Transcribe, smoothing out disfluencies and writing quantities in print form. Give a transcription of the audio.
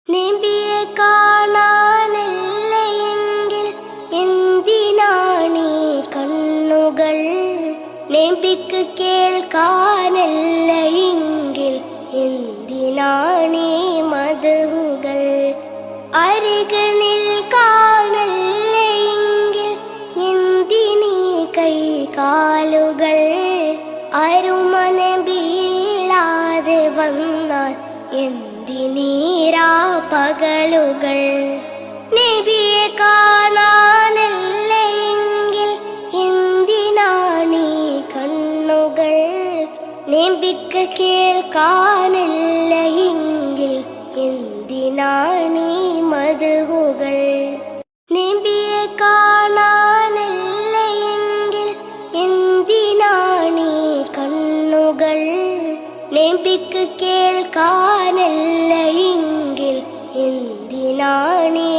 നബിയെ കാണാനല്ലയെങ്കിൽ എന്തിനാണീ കണ്ണുകൾ? നബിക്ക് കേൾക്കാനല്ലയെങ്കിൽ എന്തിനാണീ മദ്ഹുകൾ? അരികെ നിൽക്കാനല്ലയെങ്കിൽ എന്തിനീ കൈകാലുകൾ? അരുമ നബിയില്ലാതെ വന്നാൽ എന്തിനീരാ പകലുകൾ? നബിയെ കാണാനല്ലയെങ്കിൽ എന്തിനാണീ കണ്ണുകൾ? നബിക്ക് കേൾക്കാനല്ലയെങ്കിൽ എന്തിനാണീ മദ്ഹുകൾ? നബിയെ കാണാനല്ലയെങ്കിൽ എന്തിനാണീ കണ്ണുകൾ? നബിക്ക് കേൾക്കാനല്ലയെങ്കിൽ എന്തിനാണീ